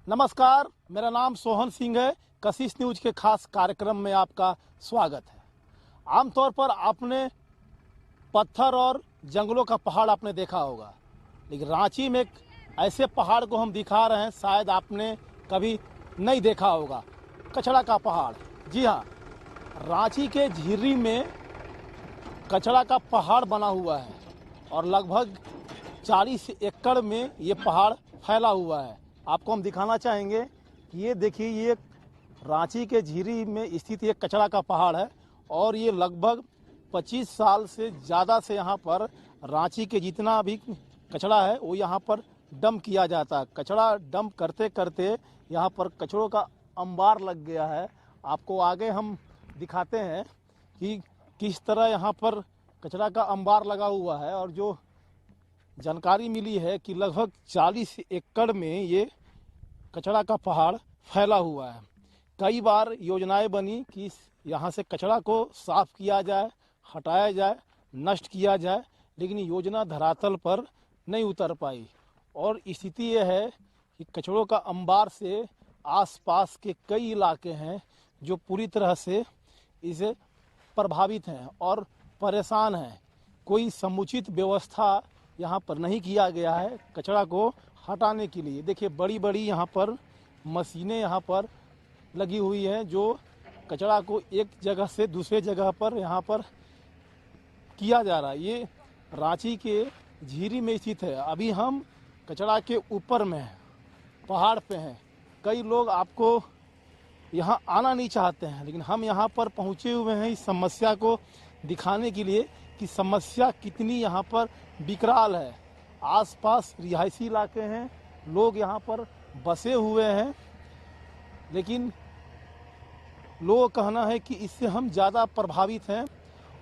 नमस्कार, मेरा नाम सोहन सिंह है। कशिश न्यूज के खास कार्यक्रम में आपका स्वागत है। आमतौर पर आपने पत्थर और जंगलों का पहाड़ आपने देखा होगा, लेकिन रांची में एक ऐसे पहाड़ को हम दिखा रहे हैं, शायद आपने कभी नहीं देखा होगा। कचड़ा का पहाड़। जी हाँ, रांची के झिर्री में कचड़ा का पहाड़ बना हुआ है और लगभग 40 एकड़ में ये पहाड़ फैला हुआ है। आपको हम दिखाना चाहेंगे कि ये देखिए, ये रांची के झिरी में स्थित ये कचड़ा का पहाड़ है और ये लगभग 25 साल से ज़्यादा से यहाँ पर रांची के जितना भी कचड़ा है वो यहाँ पर डंप किया जाता है। कचड़ा डंप करते करते यहाँ पर कचड़ों का अंबार लग गया है। आपको आगे हम दिखाते हैं कि किस तरह यहाँ पर कचड़ा का अंबार लगा हुआ है और जो जानकारी मिली है कि लगभग 40 एकड़ में ये कचड़ा का पहाड़ फैला हुआ है। कई बार योजनाएं बनी कि यहाँ से कचड़ा को साफ किया जाए, हटाया जाए, नष्ट किया जाए, लेकिन योजना धरातल पर नहीं उतर पाई और स्थिति यह है कि कचड़ों का अंबार से आसपास के कई इलाके हैं जो पूरी तरह से इसे प्रभावित हैं और परेशान हैं। कोई समुचित व्यवस्था यहाँ पर नहीं किया गया है कचड़ा को हटाने के लिए। देखिए, बड़ी बड़ी यहाँ पर मशीनें यहाँ पर लगी हुई हैं जो कचड़ा को एक जगह से दूसरे जगह पर यहाँ पर किया जा रहा है। ये रांची के झिरी में स्थित है। अभी हम कचड़ा के ऊपर में हैं, पहाड़ पे हैं। कई लोग आपको यहाँ आना नहीं चाहते हैं, लेकिन हम यहाँ पर पहुँचे हुए हैं इस समस्या को दिखाने के लिए कि समस्या कितनी यहाँ पर विकराल है। आसपास रिहायशी इलाके हैं, लोग यहाँ पर बसे हुए हैं, लेकिन लोगों का कहना है कि इससे हम ज़्यादा प्रभावित हैं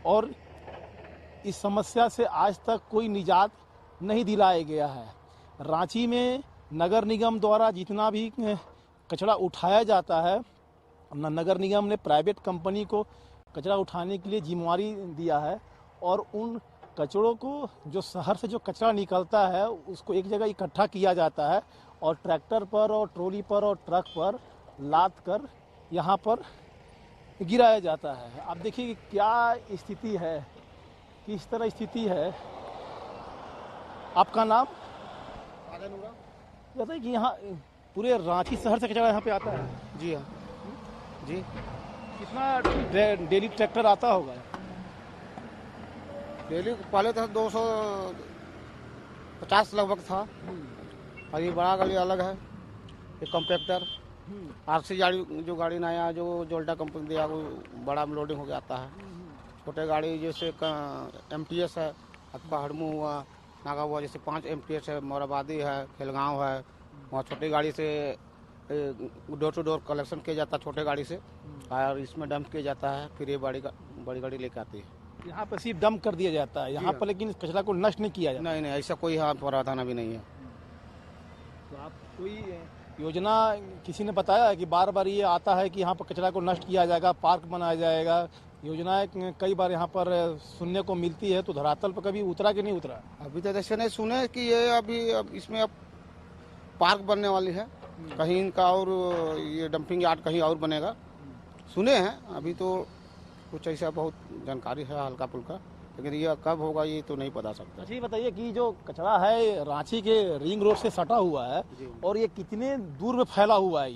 और इस समस्या से आज तक कोई निजात नहीं दिलाया गया है। रांची में नगर निगम द्वारा जितना भी कचरा उठाया जाता है, नगर निगम ने प्राइवेट कंपनी को कचरा उठाने के लिए जिम्मेवारी दिया है और उन कचड़ों को जो शहर से जो कचरा निकलता है उसको एक जगह इकट्ठा किया जाता है और ट्रैक्टर पर और ट्रॉली पर और ट्रक पर लाद कर यहाँ पर गिराया जाता है। अब देखिए कि क्या स्थिति है, किस तरह स्थिति है। आपका नाम? जैसा कि यहाँ पूरे रांची शहर से कचरा यहाँ पे आता है। जी हाँ जी। कितना डेली ट्रैक्टर आता होगा? डेली पहले तो 250 लगभग था और ये बड़ा गाड़ी अलग है, ये कॉम्पैक्टर आरसी गाड़ी, जो गाड़ी नया जो जोल्टा कंपनी दिया वो बड़ा में लोडिंग होकर आता है। छोटे गाड़ी जैसे MTS है, आपका हड़मू हुआ, नागा हुआ, जैसे 5 MTS है, मोराबादी है, खेलगांव है, वहाँ छोटी गाड़ी से डोर टू डोर कलेक्शन किया जाता है छोटे गाड़ी से और इसमें डंप किया जाता है। फिर ये बड़ी गाड़ी लेकर आती है। यहाँ पर सिर्फ डंप कर दिया जाता है यहाँ पर, लेकिन इस कचरा को नष्ट नहीं किया जाता। नहीं, ऐसा कोई यहाँ प्रावधान अभी नहीं है। तो आप कोई योजना किसी ने बताया है कि बार बार ये आता है कि यहाँ पर कचरा को नष्ट किया जाएगा, पार्क बनाया जाएगा? योजनाएं कई बार यहाँ पर सुनने को मिलती है, तो धरातल पर कभी उतरा कि नहीं उतरा? अभी तो जैसे नहीं सुने कि ये अभी इसमें अब पार्क बनने वाली है कहीं इनका, और ये डंपिंग यार्ड कहीं और बनेगा, सुने हैं। अभी तो कुछ ऐसा बहुत जानकारी है हल्का फुल्का, लेकिन ये कब होगा ये तो नहीं बता सकता। अच्छा, ये बताइए कि जो कचरा है रांची के रिंग रोड से सटा हुआ है और ये कितने दूर में फैला हुआ है?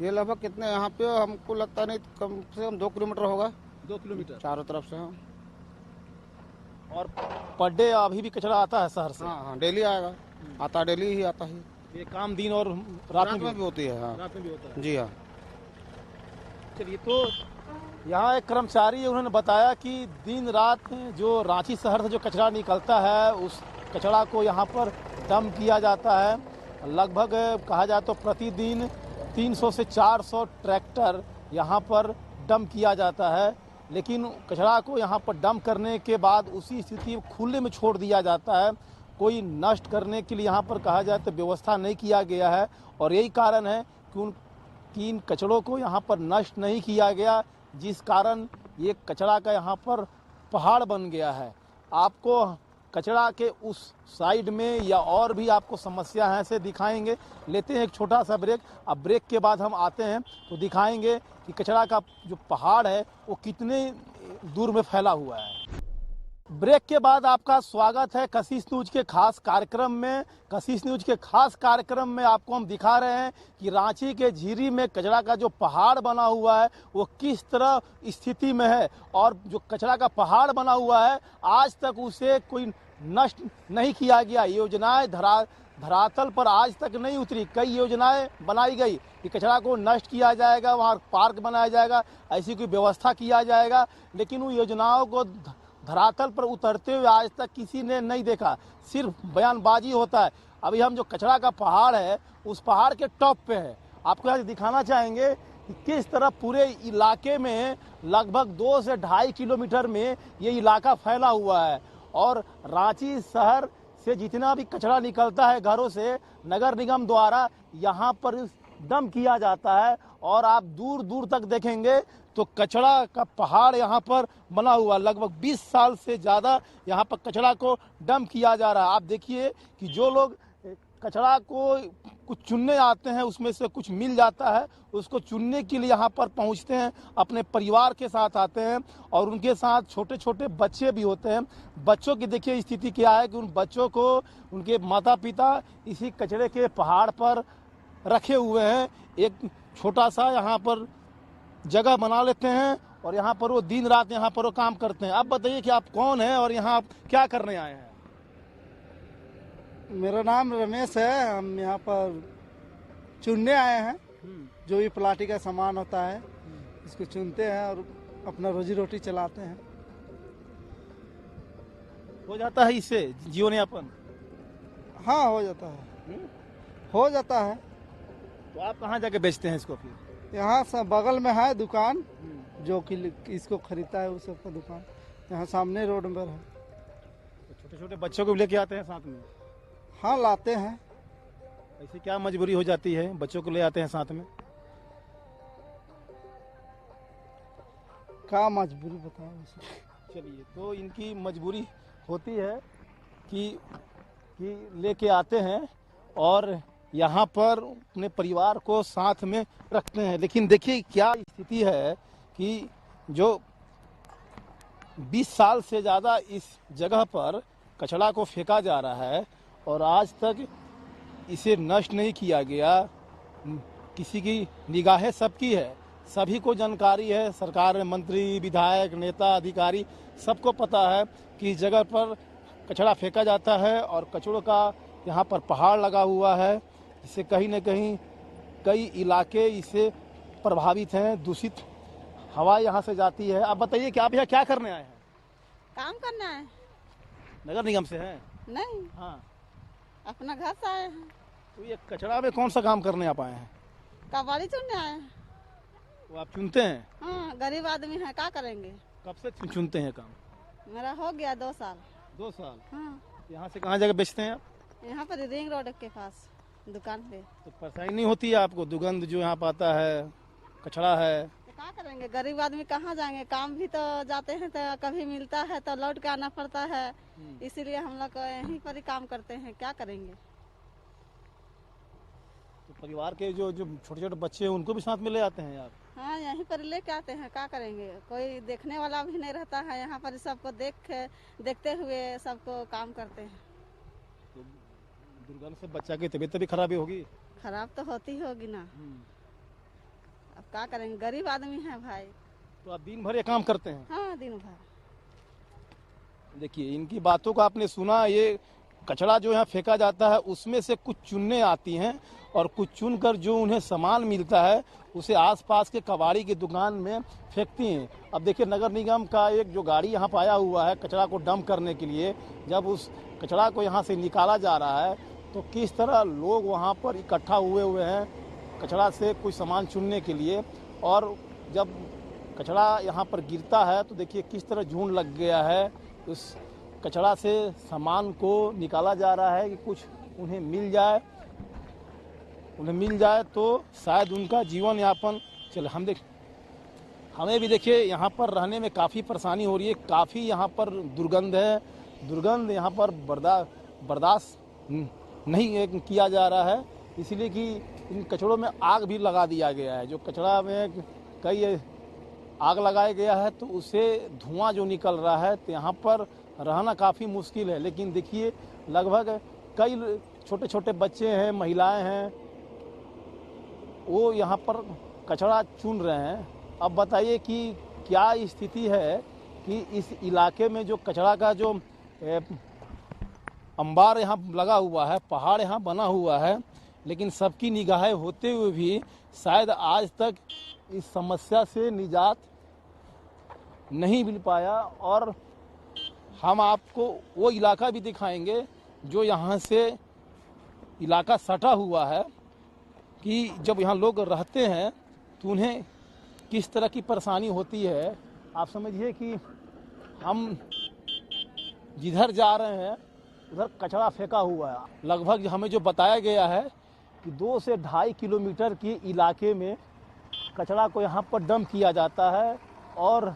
ये लगभग कितने यहाँ पे हमको लगता नहीं, कम से कम 2 किलोमीटर होगा। 2 किलोमीटर चारों तरफ से। हाँ, और पर डे अभी भी कचरा आता है शहर से? हाँ, डेली आएगा, आता डेली ही आता है। ये काम दिन और रात में भी होती है। हाँ, रात में भी होता है। जी हाँ। चलिए, तो यहाँ एक कर्मचारी है, उन्होंने बताया कि दिन रात जो रांची शहर से जो कचरा निकलता है उस कचरा को यहाँ पर डंप किया जाता है। लगभग कहा जाए तो प्रतिदिन 300 से 400 ट्रैक्टर यहाँ पर डंप किया जाता है, लेकिन कचरा को यहाँ पर डंप करने के बाद उसी स्थिति में खुले में छोड़ दिया जाता है। कोई नष्ट करने के लिए यहाँ पर कहा जाए तो व्यवस्था नहीं किया गया है और यही कारण है कि इन कचड़ों को यहाँ पर नष्ट नहीं किया गया, जिस कारण ये कचरा का यहाँ पर पहाड़ बन गया है। आपको कचरा के उस साइड में या और भी आपको समस्या है से दिखाएंगे। लेते हैं एक छोटा सा ब्रेक। अब ब्रेक के बाद हम आते हैं तो दिखाएंगे कि कचरा का जो पहाड़ है वो कितने दूर में फैला हुआ है। ब्रेक के बाद आपका स्वागत है कशिश न्यूज के खास कार्यक्रम में। कशिश न्यूज के खास कार्यक्रम में आपको हम दिखा रहे हैं कि रांची के झीरी में कचरा का जो पहाड़ बना हुआ है वो किस तरह स्थिति में है, और जो कचरा का पहाड़ बना हुआ है आज तक उसे कोई नष्ट नहीं किया गया। योजनाएं धरातल पर आज तक नहीं उतरी। कई योजनाएं बनाई गई कि कचरा को नष्ट किया जाएगा, वहाँ पार्क बनाया जाएगा, ऐसी कोई व्यवस्था किया जाएगा, लेकिन उन योजनाओं को धरातल पर उतरते हुए आज तक किसी ने नहीं देखा। सिर्फ बयानबाजी होता है। अभी हम जो कचरा का पहाड़ है उस पहाड़ के टॉप पे है। आपको यहाँ दिखाना चाहेंगे कि किस तरह पूरे इलाके में लगभग 2 से 2.5 किलोमीटर में ये इलाका फैला हुआ है, और रांची शहर से जितना भी कचरा निकलता है घरों से नगर निगम द्वारा यहाँ पर डंप किया जाता है, और आप दूर दूर तक देखेंगे तो कचरा का पहाड़ यहाँ पर बना हुआ। लगभग 20 साल से ज़्यादा यहाँ पर कचरा को डंप किया जा रहा है। आप देखिए कि जो लोग कचरा को कुछ चुनने आते हैं उसमें से कुछ मिल जाता है, उसको चुनने के लिए यहाँ पर पहुँचते हैं, अपने परिवार के साथ आते हैं, और उनके साथ छोटे छोटे बच्चे भी होते हैं। बच्चों की देखिए स्थिति क्या है कि उन बच्चों को उनके माता पिता इसी कचरे के पहाड़ पर रखे हुए हैं। एक छोटा सा यहाँ पर जगह बना लेते हैं और यहाँ पर वो दिन रात यहाँ पर वो काम करते हैं। आप बताइए कि आप कौन हैं और यहाँ आप क्या करने आए हैं? मेरा नाम रमेश है। हम यहाँ पर चुनने आए हैं। जो भी प्लास्टिक का सामान होता है इसको चुनते हैं और अपना रोजी रोटी चलाते हैं। हो जाता है इससे जीवन यापन? हाँ, हो जाता है। हो जाता है। तो आप कहाँ जाके बेचते हैं इसको फिर? यहाँ से बगल में है दुकान जो कि इसको खरीदता है उस सबका दुकान यहाँ सामने रोड पर है। तो छोटे छोटे बच्चों को भी लेके आते हैं साथ में? हाँ, लाते हैं। ऐसे क्या मजबूरी हो जाती है बच्चों को ले आते हैं साथ में? क्या मजबूरी बताओ उसे। चलिए, तो इनकी मजबूरी होती है कि लेके आते हैं और यहाँ पर अपने परिवार को साथ में रखते हैं। लेकिन देखिए क्या स्थिति है कि जो 20 साल से ज़्यादा इस जगह पर कचरा को फेंका जा रहा है और आज तक इसे नष्ट नहीं किया गया। किसी की निगाहें सबकी है, सभी को जानकारी है, सरकार में मंत्री, विधायक, नेता, अधिकारी सबको पता है कि इस जगह पर कचरा फेंका जाता है और कचरों का यहाँ पर पहाड़ लगा हुआ है, जिससे कहीं न कहीं कई इलाके इससे प्रभावित हैं। दूषित हवा यहाँ से जाती है। आप बताइए कि आप यहाँ क्या करने आए हैं? काम करना है। नगर निगम से हैं? नहीं, हाँ। अपना घर से आए हैं। तो ये कचरा में कौन सा काम करने आप आए हैं? कबाड़ी चुनने आए हैं। तो आप चुनते हैं? हाँ, गरीब आदमी है, क्या करेंगे। कब से चुनते हैं काम? मेरा हो गया 2 साल। 2 साल? हाँ, यहाँ से कहाँ जाकर बेचते हैं आप? यहाँ पर रिंग रोड के पास दुकान पे। तो परेशानी नहीं होती है आपको? दुर्गंध जो यहाँ पर आता है, कचरा है। तो क्या करेंगे, गरीब आदमी कहाँ जाएंगे। काम भी तो जाते हैं तो कभी मिलता है तो लौट के आना पड़ता है, इसीलिए हम लोग यहीं पर ही काम करते हैं। क्या करेंगे। तो परिवार के जो छोटे छोटे बच्चे हैं उनको भी साथ में ले आते हैं आप? हाँ, यहीं पर लेके आते हैं। क्या करेंगे, कोई देखने वाला भी नहीं रहता है। यहाँ पर सबको देखते हुए सबको काम करते हैं। तो दुर्गंध से बच्चा की तबीयत भी खराबी होगी? खराब तो होती होगी ना। अब क्या करेंगे, गरीब आदमी है भाई। तो आप दिन भर ये काम करते हैं? हाँ, दिन भर। देखिए, इनकी बातों को आपने सुना। ये कचरा जो यहाँ फेंका जाता है उसमें से कुछ चुनने आती हैं और कुछ चुनकर जो उन्हें सामान मिलता है उसे आसपास के कबाड़ी की दुकान में फेंकती हैं। अब देखिए, नगर निगम का एक जो गाड़ी यहाँ पर आया हुआ है कचरा को डंप करने के लिए, जब उस कचरा को यहाँ से निकाला जा रहा है तो किस तरह लोग वहाँ पर इकट्ठा हुए हैं कचरा से कुछ सामान चुनने के लिए। और जब कचरा यहाँ पर गिरता है तो देखिए किस तरह झुंड लग गया है। उस कचरा से सामान को निकाला जा रहा है कि कुछ उन्हें मिल जाए तो शायद उनका जीवन यापन चले। हमें भी देखिए यहाँ पर रहने में काफ़ी परेशानी हो रही है। काफ़ी यहाँ पर दुर्गंध है, दुर्गंध यहाँ पर बर्दाश्त नहीं किया जा रहा है, इसलिए कि इन कचड़ों में आग भी लगा दिया गया है। जो कचड़ा में कई आग लगाया गया है तो उससे धुआं जो निकल रहा है तो यहाँ पर रहना काफ़ी मुश्किल है। लेकिन देखिए लगभग कई छोटे छोटे बच्चे हैं, महिलाएं हैं, वो यहाँ पर कचड़ा चुन रहे हैं। अब बताइए कि क्या स्थिति है कि इस इलाके में जो कचड़ा का जो अंबार यहाँ लगा हुआ है, पहाड़ यहाँ बना हुआ है, लेकिन सबकी निगाहें होते हुए भी शायद आज तक इस समस्या से निजात नहीं मिल पाया। और हम आपको वो इलाका भी दिखाएंगे जो यहाँ से इलाका सटा हुआ है कि जब यहाँ लोग रहते हैं तो उन्हें किस तरह की परेशानी होती है। आप समझिए कि हम जिधर जा रहे हैं उधर कचरा फेंका हुआ है। लगभग हमें जो बताया गया है कि 2 से 2.5 किलोमीटर के इलाके में कचरा को यहाँ पर डंप किया जाता है और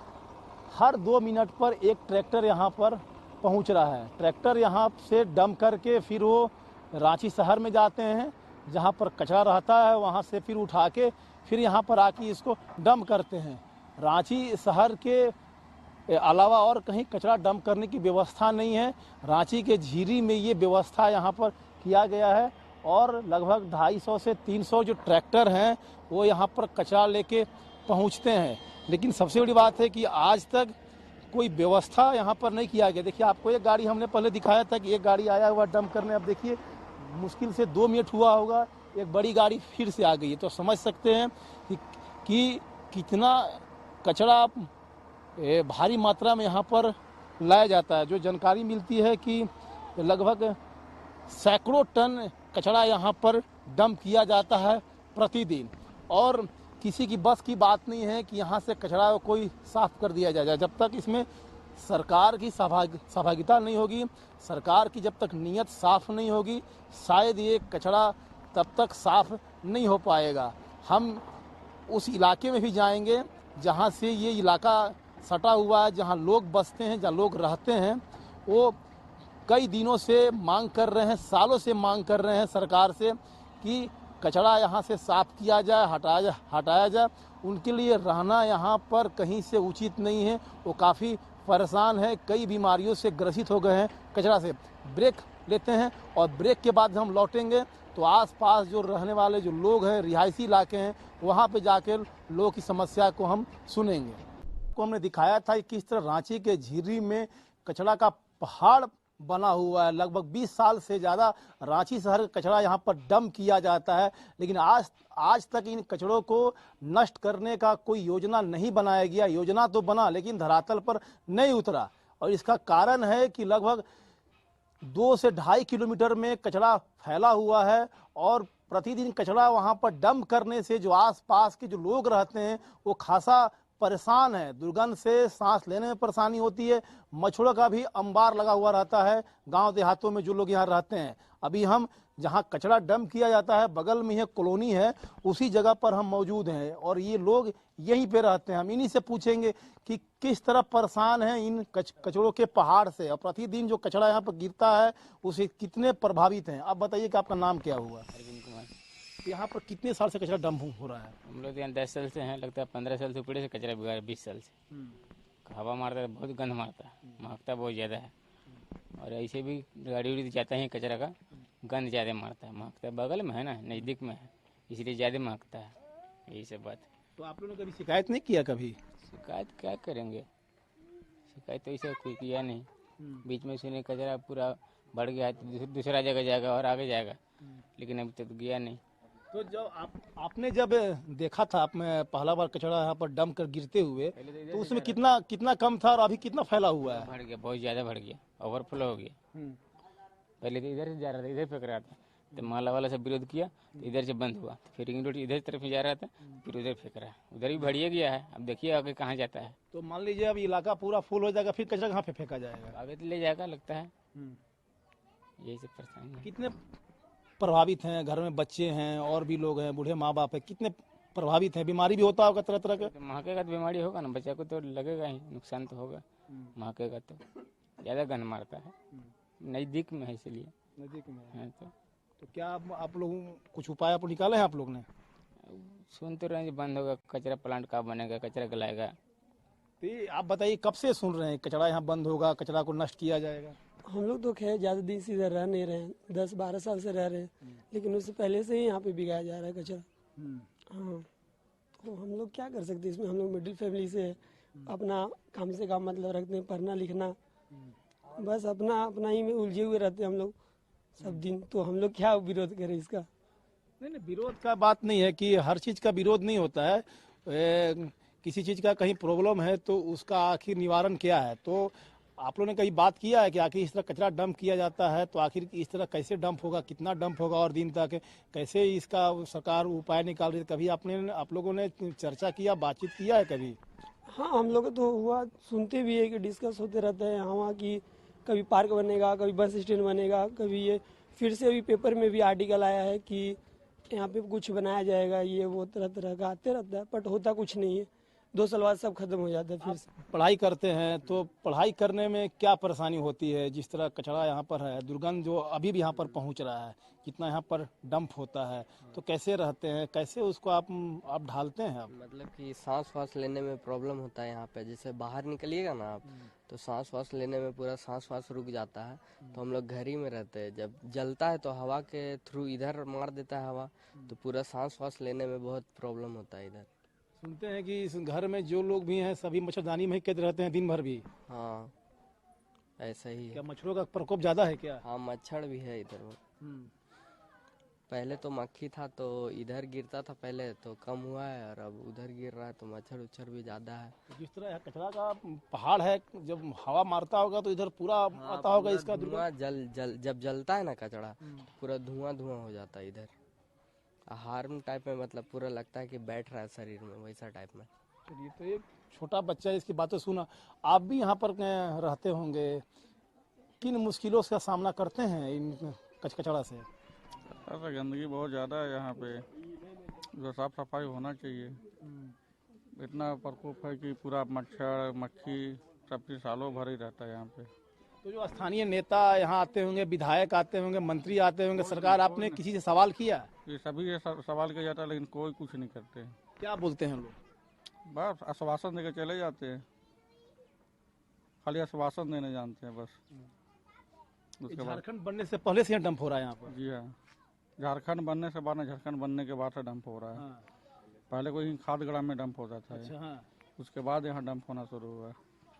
हर 2 मिनट पर एक ट्रैक्टर यहाँ पर पहुँच रहा है। ट्रैक्टर यहाँ से डंप करके फिर वो रांची शहर में जाते हैं, जहाँ पर कचरा रहता है वहाँ से फिर उठा के फिर यहाँ पर आके इसको डंप करते हैं। रांची शहर के अलावा और कहीं कचरा डंप करने की व्यवस्था नहीं है। रांची के झीरी में ये व्यवस्था यहाँ पर किया गया है और लगभग 250 से 300 जो ट्रैक्टर हैं वो यहाँ पर कचरा लेके पहुँचते हैं। लेकिन सबसे बड़ी बात है कि आज तक कोई व्यवस्था यहाँ पर नहीं किया गया। देखिए आपको एक गाड़ी हमने पहले दिखाया था कि एक गाड़ी आया हुआ डंप करने, अब देखिए मुश्किल से 2 मिनट हुआ होगा एक बड़ी गाड़ी फिर से आ गई है। तो समझ सकते हैं कि कितना कचरा भारी मात्रा में यहाँ पर लाया जाता है। जो जानकारी मिलती है कि लगभग सैकड़ों टन कचरा यहाँ पर डंप किया जाता है प्रतिदिन और किसी की बस की बात नहीं है कि यहाँ से कचरा कोई साफ कर दिया जाए। जब तक इसमें सरकार की सहभागिता नहीं होगी, सरकार की जब तक नीयत साफ नहीं होगी, शायद ये कचरा तब तक साफ नहीं हो पाएगा। हम उस इलाके में भी जाएंगे जहाँ से ये इलाका सटा हुआ है, जहाँ लोग बसते हैं, जहाँ लोग रहते हैं। वो कई दिनों से मांग कर रहे हैं, सालों से मांग कर रहे हैं सरकार से कि कचरा यहाँ से साफ किया जाए, हटाया जाए। उनके लिए रहना यहाँ पर कहीं से उचित नहीं है। वो काफ़ी परेशान है, कई बीमारियों से ग्रसित हो गए हैं कचरा से। ब्रेक लेते हैं और ब्रेक के बाद हम लौटेंगे तो आसपास जो रहने वाले जो लोग हैं, रिहायशी इलाके हैं, वहाँ पे जाकर लोगों की समस्या को हम सुनेंगे। को हमने दिखाया था कि किस तरह रांची के झीरी में कचरा का पहाड़ बना हुआ है। लगभग 20 साल से ज़्यादा रांची शहर का कचरा यहाँ पर डंप किया जाता है, लेकिन आज तक इन कचड़ों को नष्ट करने का कोई योजना नहीं बनाया गया। योजना तो बना लेकिन धरातल पर नहीं उतरा और इसका कारण है कि लगभग 2 से 2.5 किलोमीटर में कचरा फैला हुआ है और प्रतिदिन कचरा वहाँ पर डंप करने से जो आसपास के जो लोग रहते हैं वो खासा परेशान है। दुर्गंध से सांस लेने में परेशानी होती है। मच्छरों का भी अंबार लगा हुआ रहता है गांव देहातों में जो लोग यहाँ रहते हैं। अभी हम जहाँ कचरा डंप किया जाता है बगल में यह कॉलोनी है, उसी जगह पर हम मौजूद हैं और ये लोग यहीं पे रहते हैं। हम इन्हीं से पूछेंगे कि किस तरह परेशान हैं इन कचड़ों के पहाड़ से और प्रतिदिन जो कचरा यहाँ पर गिरता है उसे कितने प्रभावित हैं। आप बताइए कि आपका नाम क्या हुआ? अरविंद कुमार। यहाँ पर कितने साल से कचरा डंप हो रहा है? हम लोग यहाँ 10 साल से हैं, लगता है 15 साल से ऊपर से कचरा बिगाड़ 20 साल से। हवा मारता है, बहुत गंध मारता है, महकता बहुत ज़्यादा है और ऐसे भी गाड़ी उड़ी जाता है कचरा का गंध ज़्यादा मारता है, महकता है। बगल में है ना, नज़दीक में है, इसलिए ज़्यादा महकता है। यही सब बात। तो आप लोगों ने कभी शिकायत नहीं किया? कभी शिकायत क्या करेंगे, शिकायत तो ऐसा कोई किया नहीं। बीच में सुने कचरा पूरा बढ़ गया है तो दूसरा जगह जाएगा और आगे जाएगा, लेकिन अभी तक गया नहीं। तो जब आपने जब देखा था, आप में पहला बार कचरा यहाँ पर डंप कर गिरते हुए, तो उसमें कितना कम था और अभी कितना फैला हुआ है? बढ़ गया, बहुत ज़्यादा बढ़ गया, ओवरफ्लो हो गया। पहले तो इधर से जा रहा था, इधर फेंक रहा था, तो माला वाला सब विरोध किया तो इधर से बंद हुआ। फिर रिंग रोड इधर तरफ जा रहा था, फिर उधर फेंक रहा है, उधर भी बढ़िया गया है। अब देखिए आगे कहाँ जाता है। तो मान लीजिए अब इलाका पूरा फुल हो जाएगा, फिर कचरा कहाँ पे फेंका जाएगा? आगे तो ले जाएगा लगता है। यही सब परेशानी है। कितने प्रभावित हैं? घर में बच्चे हैं और भी लोग हैं, बूढ़े माँ बाप है, कितने प्रभावित हैं? बीमारी भी होता होगा तरह तरह का? तो महकेगा तो बीमारी होगा ना, बच्चा को तो लगेगा ही, नुकसान तो होगा, महकेगा तो। ज़्यादा गंद मारता है। नज़दीक में है इसलिए। नजदीक में है। हाँ, तो क्या आप लोग कुछ उपाय आप निकाले हैं आप लोग ने? सुन तो रहे हैं कि बंद होगा, कचरा प्लांट कब बनेगा, कचरा गलाएगा। तो ये आप बताइए कब से सुन रहे हैं कचरा यहाँ बंद होगा, कचरा को नष्ट किया जाएगा? हम लोग तो खैर ज़्यादा दिन से इधर रह नहीं रहे हैं, 10-12 साल से रह रहे हैं, लेकिन उससे पहले से ही यहाँ पे बिगाया जा रहा है कचरा। हाँ, तो हम लोग क्या कर सकते हैं इसमें? हम लोग मिडिल फैमिली से हैं, अपना काम से काम मतलब रखते हैं, पढ़ना लिखना, बस अपना अपना ही में उलझे हुए रहते हैं हम लोग सब दिन। तो हम लोग क्या विरोध करें इसका? नहीं, विरोध का बात नहीं है कि हर चीज का विरोध नहीं होता है। किसी चीज का कहीं प्रॉब्लम है तो उसका आखिर निवारण क्या है? तो आप लोगों ने कहीं बात किया है कि आखिर इस तरह कचरा डंप किया जाता है तो आखिर इस तरह कैसे डंप होगा, कितना डंप होगा और दिन तक कैसे इसका सरकार उपाय निकाल रही है? कभी आप लोगों ने चर्चा किया, बातचीत किया है कभी? हाँ, हम लोग तो हुआ सुनते भी है कि डिस्कस होते रहते हैं यहाँ वहाँ की, कभी पार्क बनेगा, कभी बस स्टैंड बनेगा, कभी ये फिर से अभी पेपर में भी आर्टिकल आया है कि यहाँ पे कुछ बनाया जाएगा, ये वो तरह तरह का आते रहता है, बट होता कुछ नहीं है। 2 साल बाद सब खत्म हो जाता है फिर से। पढ़ाई करते हैं तो पढ़ाई करने में क्या परेशानी होती है? जिस तरह कचरा यहाँ पर है, दुर्गंध जो अभी भी यहाँ पर पहुँच रहा है, कितना यहाँ पर डंप होता है, तो कैसे रहते हैं, कैसे उसको आप ढालते हैं? आप मतलब कि सांस वास लेने में प्रॉब्लम होता है यहाँ पे। जैसे बाहर निकलिएगा ना आप, तो सांस वास लेने में पूरा सांस वास रुक जाता है। तो हम लोग घर ही में रहते हैं, जब जलता है तो हवा के थ्रू इधर मार देता है हवा, तो पूरा सांस वास लेने में बहुत प्रॉब्लम होता है इधर। सुनते हैं कि इस घर में जो लोग भी हैं सभी मच्छरदानी में ही कैद रहते हैं दिन भर भी। हाँ, ऐसा ही क्या है। मच्छरों का प्रकोप ज्यादा है क्या? हाँ, मच्छर भी है इधर। पहले तो मक्खी था तो इधर गिरता था पहले, तो कम हुआ है, और अब उधर गिर रहा है तो मच्छर उच्छर भी ज्यादा है। जिस तरह यहाँ कचरा का पहाड़ है, जब हवा मारता होगा तो इधर पूरा आता होगा इसका धुआं जब जलता है ना कचरा, तो पूरा धुआं धुआं हो जाता है इधर। हार्म टाइप में, मतलब पूरा लगता है कि बैठ रहा है शरीर में, वैसा टाइप में। चलिए, तो एक छोटा बच्चा है, इसकी बातें सुना। आप भी यहाँ पर रहते होंगे, किन मुश्किलों का सामना करते हैं इन कचरा से? ऐसा गंदगी बहुत ज़्यादा है यहाँ पे, जो साफ सफाई होना चाहिए। इतना प्रकोप है कि पूरा मच्छर मक्खी सब चीज़ सालों भर ही रहता है यहाँ पे। तो जो स्थानीय नेता यहाँ आते होंगे, विधायक आते होंगे, मंत्री आते होंगे, सरकार, आपने किसी से सवाल किया? ये सभी ये सवाल किया जाता है, लेकिन कोई कुछ नहीं करते। क्या बोलते हैं लोग? बस आश्वासन देकर चले जाते हैं, खाली आश्वासन देने जानते हैं बस। उसके बाद झारखंड बनने से पहले से यहाँ डंप हो रहा है यहाँ पर? जी हाँ, झारखंड बनने से बाद, झारखंड बनने के बाद से डंप हो रहा है। हाँ। पहले कोई खादगड़ा में डंप होता था। अच्छा, हाँ। उसके बाद यहाँ डंप होना शुरू हुआ।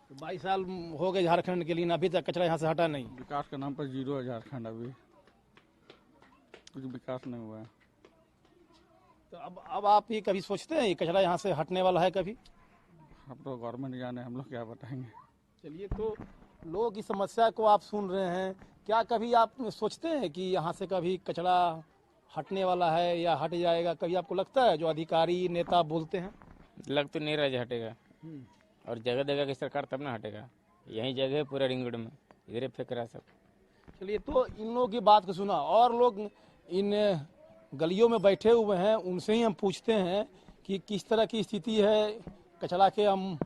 तो 22 साल हो गए झारखंड के लिए, अभी तक कचरा यहाँ से हटा नहीं। विकास के नाम पर जीरो है झारखंड, अभी कुछ विकास नहीं हुआ है। तो अब आप ये कभी सोचते हैं ये कचरा यहाँ से हटने वाला है कभी? अब तो गवर्नमेंट जाने, हम लोग क्या बताएंगे। चलिए, तो लोग की समस्या को आप सुन रहे हैं, क्या कभी आप सोचते हैं कि यहाँ से कभी कचरा हटने वाला है या हट जाएगा? कभी आपको लगता है जो अधिकारी नेता बोलते हैं? लग तो नहीं रहा है हटेगा, और जगह जगह की सरकार तब ना हटेगा। यही जगह है पूरा रिंग रोड में, इधर ही फेंक रहा सब। चलिए, तो इन लोगों की बात को सुना, और लोग इन गलियों में बैठे हुए हैं, उनसे ही हम पूछते हैं कि किस तरह की स्थिति है कचरा के हम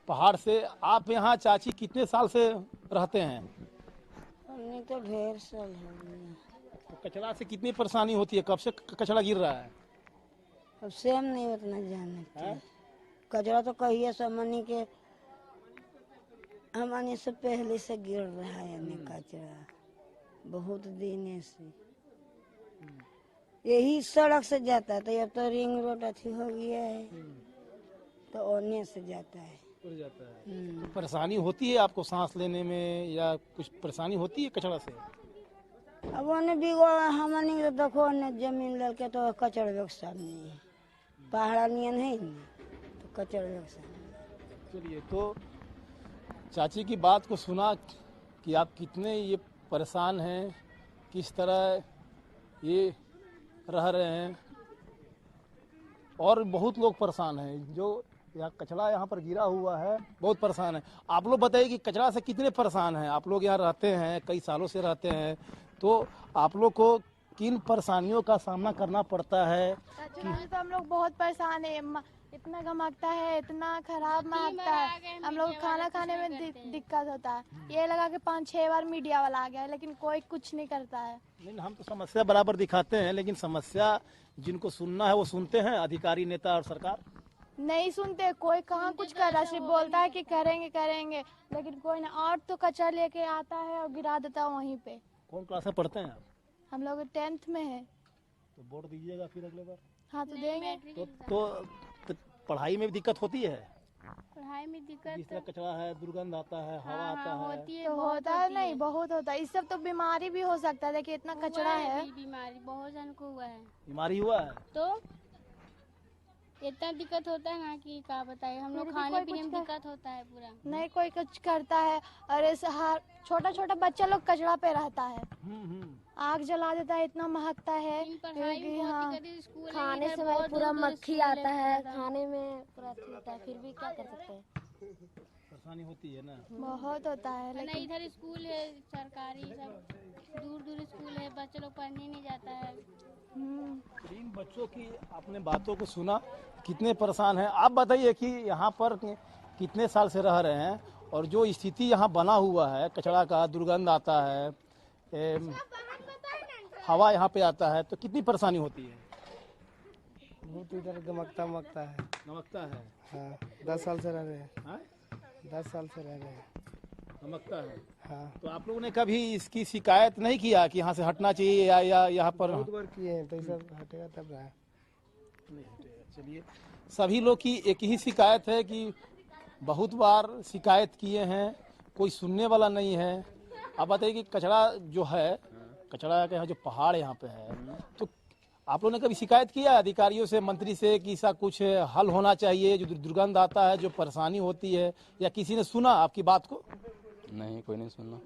पहाड़ से। आप यहाँ चाची कितने साल से रहते हैं? हमने तो ढेर साल हो गए। तो कचरा से कितनी परेशानी होती है? कब से कचरा गिर रहा है? अब से हम नहीं उतना जानते। कचरा तो कहिए समझने के हमारे से पहले से गिर रहा है, यानी कचरा बहुत दिन से यही सड़क से जाता है। तो अब तो रिंग रोड अच्छी हो गया है, तो ओने से जाता है। तो परेशानी होती है आपको सांस लेने में, या कुछ परेशानी होती है कचरा से? अब उन्हें भी हमने तो देखो ने जमीन लड़के तो कचरा व्यवस्था नहीं है, पहाड़ा नियन है नहीं, तो कचरा व्यवस्था नहीं। चलिए, तो चाची की बात को सुना कि आप कितने ये परेशान हैं, किस तरह ये रह रहे हैं, और बहुत लोग परेशान हैं। जो यहाँ कचरा यहाँ पर गिरा हुआ है, बहुत परेशान है। आप लोग बताइए कि कचरा से कितने परेशान हैं? आप लोग यहाँ रहते हैं, कई सालों से रहते हैं, तो आप लोग को किन परेशानियों का सामना करना पड़ता है? तो हम लोग बहुत परेशान है, इतना गमकता है, इतना खराब महकता है, हम लोग खाना खाने में दिक्कत होता है। ये लगा के 5-6 बार मीडिया वाला आ गया है, लेकिन कोई कुछ नहीं करता है। नहीं, हम तो समस्या बराबर दिखाते हैं, लेकिन समस्या जिनको सुनना है वो सुनते हैं, अधिकारी, नेता और सरकार नहीं सुनते। कोई कहाँ कुछ कर रहा है, सिर्फ बोलता है कि करेंगे करेंगे, लेकिन कोई ना। और तो कचरा लेके आता है और गिरा देता है वहीं पे। कौन क्लास में पढ़ते हैं आप? हम लोग 10th में है। तो वोट दीजिएगा फिर अगले बार? हाँ तो देंगे। तो पढ़ाई में भी दिक्कत होती है? पढ़ाई में दिक्कत जिस तरह कचरा है, दुर्गंध आता है, हवा आता है। होती है, तो होता है नहीं, बहुत होता है। इस सब तो बीमारी भी हो सकता है। देखिए इतना कचरा है। बीमारी बहुत जन को हुआ है। बीमारी हुआ है तो इतना दिक्कत होता है ना कि क्या बताए। हम लोग खाने पीने में दिक्कत होता है पूरा। नहीं कोई कुछ करता है। और ऐसे छोटा छोटा बच्चा लोग कचरा पे रहता है, आग जला देता है, इतना महकता है। खाने से पूरा मक्खी आता है, खाने में पूरा होता है, फिर भी क्या कर सकते हैं। परेशानी होती है ना, बहुत होता है। लेकिन इधर स्कूल है सरकारी, सब दूर दूर स्कूल है, बच्चे लोग पढ़ने नहीं जाता है। इन बच्चों की आपने बातों को सुना, कितने परेशान हैं। आप बताइए कि यहाँ पर कितने साल से रह रहे हैं और जो स्थिति यहाँ बना हुआ है, कचरा का दुर्गंध आता है, हवा यहाँ पे आता है, तो कितनी परेशानी होती है? बहुत इधर गमकता है। नमकता है? हाँ, 10 साल से रह रहे हैं। हाँ? 10 साल से रह रहे हैं। नमकता है? हाँ। तो आप लोगों ने कभी इसकी शिकायत नहीं किया कि यहाँ से हटना चाहिए या यहाँ पर? बहुत बार किए हैं, तो ये सब हटेगा तब रहा। नहीं हटेगा। चलिए, सभी लोग की एक ही शिकायत है कि बहुत बार शिकायत किए हैं, कोई सुनने वाला नहीं है। आप बताइए कि कचरा जो है, कचरा का जो पहाड़ यहाँ पे है, तो आप लोगों ने कभी शिकायत किया है अधिकारियों से, मंत्री से कि इसका कुछ हल होना चाहिए? जो दुर्गंध आता है, जो परेशानी होती है, या किसी ने सुना आपकी बात को? नहीं, कोई नहीं सुनना।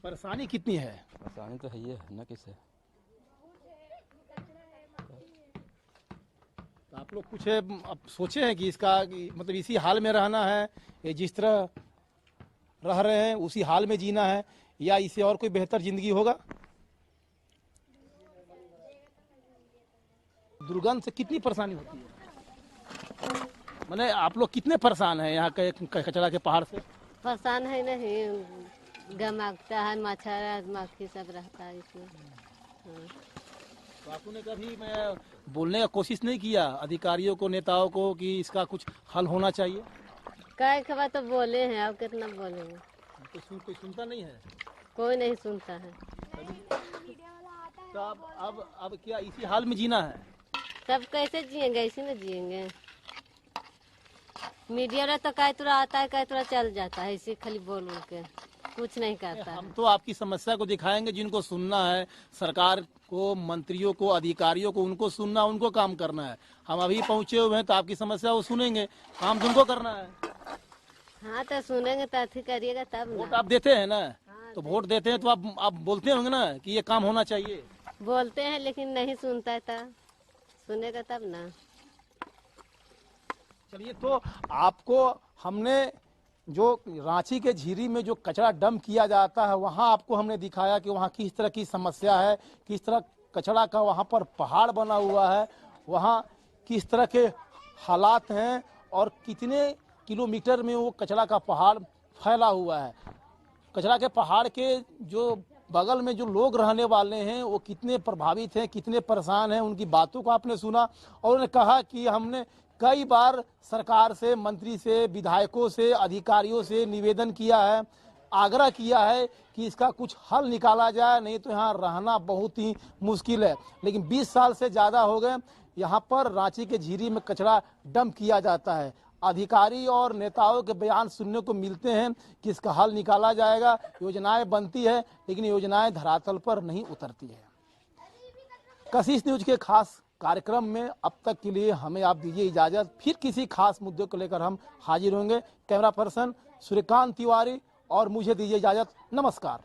परेशानी कितनी है? परेशानी तो है ही है ना, किसे। तो आप लोग कुछ अब सोचे हैं कि इसका मतलब इसी हाल में रहना है, ये जिस तरह रह रहे हैं उसी हाल में जीना है, या इससे और कोई बेहतर जिंदगी होगा? दुर्गंध से कितनी परेशानी होती है? मैंने आप लोग कितने परेशान हैं यहाँ के कचरा के पहाड़ से? परेशान है नहीं, गमकता है, मच्छर मक्खी सब रहता है इसमें। हाँ। तो आप लोगों ने कभी मैं बोलने का कोशिश नहीं किया अधिकारियों को, नेताओं को, कि इसका कुछ हल होना चाहिए? कई खबर तो बोले हैं, अब कितना बोलेंगे। तो कोई सुनता नहीं है? कोई नहीं सुनता है। तो अब क्या इसी हाल में जीना है? तब कैसे जिएंगे? इसी में जिएंगे। मीडिया वाला तो कई तरह आता है, कई तरह चल जाता है, इसी खाली बोल के कुछ नहीं करता। हम तो आपकी समस्या को दिखाएंगे, जिनको सुनना है, सरकार को, मंत्रियों को, अधिकारियों को, उनको सुनना, उनको काम करना है। हम अभी पहुंचे हुए हैं तो आपकी समस्या वो सुनेंगे, काम तुमको करना है। हाँ तो सुनेंगे तो अथी करिएगा तब। वोट आप देते हैं ना? हाँ, तो वोट देते हैं तो आप बोलते होंगे ना कि ये काम होना चाहिए? बोलते हैं लेकिन नहीं सुनता था, सुनेगा तब ना। चलिए, तो आपको हमने जो रांची के झीरी में जो कचरा डंप किया जाता है, वहाँ आपको हमने दिखाया कि वहाँ किस तरह की समस्या है, किस तरह कचरा का वहाँ पर पहाड़ बना हुआ है, वहाँ किस तरह के हालात हैं और कितने किलोमीटर में वो कचरा का पहाड़ फैला हुआ है। कचरा के पहाड़ के जो बगल में जो लोग रहने वाले हैं वो कितने प्रभावित हैं, कितने परेशान हैं, उनकी बातों को आपने सुना। और उन्होंने कहा कि हमने कई बार सरकार से, मंत्री से, विधायकों से, अधिकारियों से निवेदन किया है, आग्रह किया है कि इसका कुछ हल निकाला जाए, नहीं तो यहाँ रहना बहुत ही मुश्किल है। लेकिन 20 साल से ज़्यादा हो गए यहाँ पर रांची के झीरी में कचरा डंप किया जाता है। अधिकारी और नेताओं के बयान सुनने को मिलते हैं कि इसका हल निकाला जाएगा, योजनाएं बनती है, लेकिन योजनाएं धरातल पर नहीं उतरती है। कशिश न्यूज के खास कार्यक्रम में अब तक के लिए हमें आप दीजिए इजाजत, फिर किसी खास मुद्दे को लेकर हम हाजिर होंगे। कैमरा पर्सन सूर्यकांत तिवारी और मुझे दीजिए इजाजत। नमस्कार।